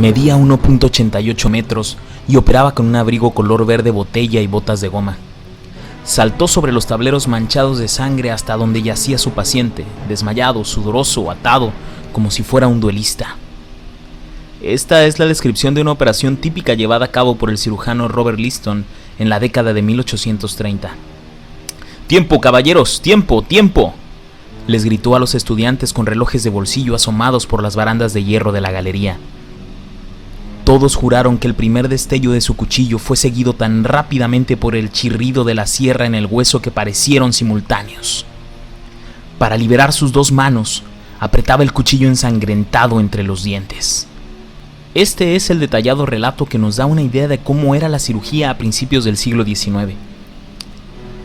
Medía 1.88 metros y operaba con un abrigo color verde botella y botas de goma. Saltó sobre los tableros manchados de sangre hasta donde yacía su paciente, desmayado, sudoroso, atado, como si fuera un duelista. Esta es la descripción de una operación típica llevada a cabo por el cirujano Robert Liston en la década de 1830. «¡Tiempo, caballeros! ¡Tiempo! ¡Tiempo!», les gritó a los estudiantes con relojes de bolsillo asomados por las barandas de hierro de la galería. Todos juraron que el primer destello de su cuchillo fue seguido tan rápidamente por el chirrido de la sierra en el hueso que parecieron simultáneos. Para liberar sus dos manos, apretaba el cuchillo ensangrentado entre los dientes. Este es el detallado relato que nos da una idea de cómo era la cirugía a principios del siglo XIX.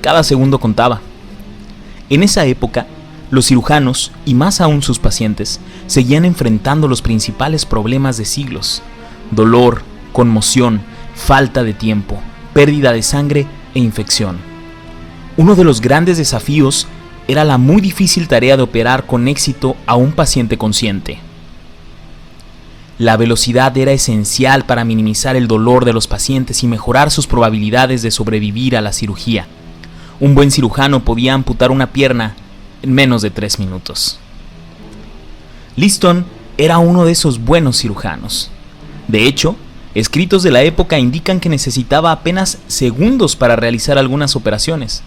Cada segundo contaba. En esa época, los cirujanos, y más aún sus pacientes, seguían enfrentando los principales problemas de siglos: dolor, conmoción, falta de tiempo, pérdida de sangre e infección. Uno de los grandes desafíos era la muy difícil tarea de operar con éxito a un paciente consciente. La velocidad era esencial para minimizar el dolor de los pacientes y mejorar sus probabilidades de sobrevivir a la cirugía. Un buen cirujano podía amputar una pierna en menos de 3 minutos. Liston era uno de esos buenos cirujanos. De hecho, escritos de la época indican que necesitaba apenas segundos para realizar algunas operaciones.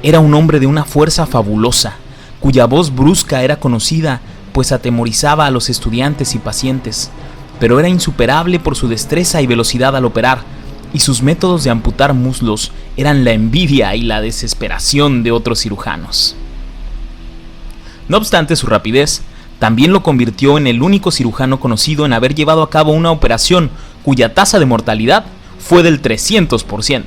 Era un hombre de una fuerza fabulosa, cuya voz brusca era conocida, pues atemorizaba a los estudiantes y pacientes, pero era insuperable por su destreza y velocidad al operar, y sus métodos de amputar muslos eran la envidia y la desesperación de otros cirujanos. No obstante su rapidez, también lo convirtió en el único cirujano conocido en haber llevado a cabo una operación cuya tasa de mortalidad fue del 300%.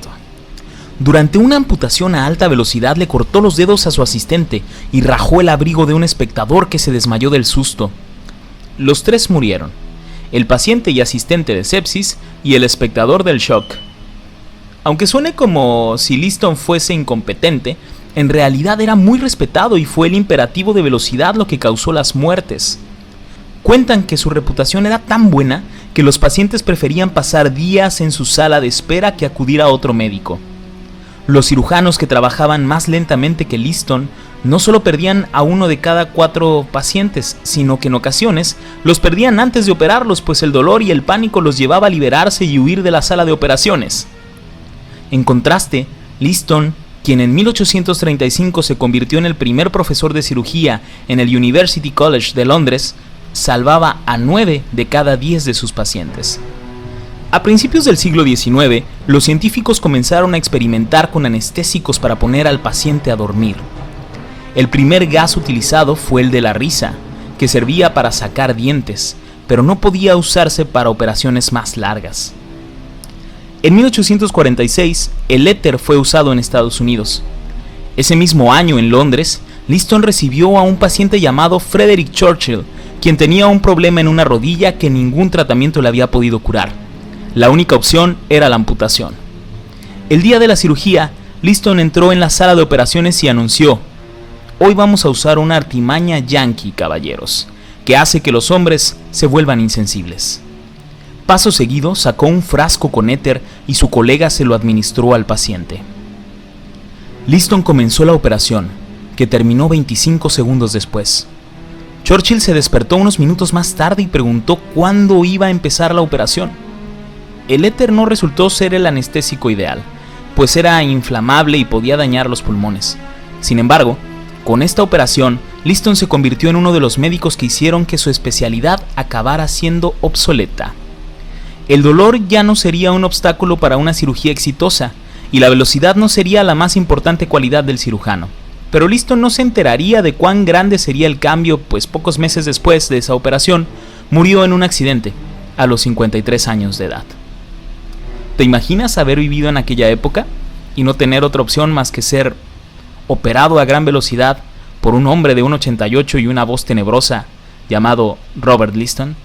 Durante una amputación a alta velocidad le cortó los dedos a su asistente y rajó el abrigo de un espectador que se desmayó del susto. Los 3 murieron: el paciente y asistente de sepsis y el espectador del shock. Aunque suene como si Liston fuese incompetente, en realidad era muy respetado y fue el imperativo de velocidad lo que causó las muertes. Cuentan que su reputación era tan buena que los pacientes preferían pasar días en su sala de espera que acudir a otro médico. Los cirujanos que trabajaban más lentamente que Liston no solo perdían a 1 de cada 4 pacientes, sino que en ocasiones los perdían antes de operarlos, pues el dolor y el pánico los llevaba a liberarse y huir de la sala de operaciones. En contraste, Liston, quien en 1835 se convirtió en el primer profesor de cirugía en el University College de Londres, salvaba a 9 de cada 10 de sus pacientes. A principios del siglo XIX, los científicos comenzaron a experimentar con anestésicos para poner al paciente a dormir. El primer gas utilizado fue el de la risa, que servía para sacar dientes, pero no podía usarse para operaciones más largas. En 1846, el éter fue usado en Estados Unidos. Ese mismo año, en Londres, Liston recibió a un paciente llamado Frederick Churchill, quien tenía un problema en una rodilla que ningún tratamiento le había podido curar. La única opción era la amputación. El día de la cirugía, Liston entró en la sala de operaciones y anunció: «Hoy vamos a usar una artimaña yankee, caballeros, que hace que los hombres se vuelvan insensibles». Paso seguido, sacó un frasco con éter y su colega se lo administró al paciente. Liston comenzó la operación, que terminó 25 segundos después. Churchill se despertó unos minutos más tarde y preguntó cuándo iba a empezar la operación. El éter no resultó ser el anestésico ideal, pues era inflamable y podía dañar los pulmones. Sin embargo, con esta operación, Liston se convirtió en uno de los médicos que hicieron que su especialidad acabara siendo obsoleta. El dolor ya no sería un obstáculo para una cirugía exitosa, y la velocidad no sería la más importante cualidad del cirujano. Pero Liston no se enteraría de cuán grande sería el cambio, pues pocos meses después de esa operación, murió en un accidente, a los 53 años de edad. ¿Te imaginas haber vivido en aquella época y no tener otra opción más que ser operado a gran velocidad por un hombre de 1,88 y una voz tenebrosa llamado Robert Liston?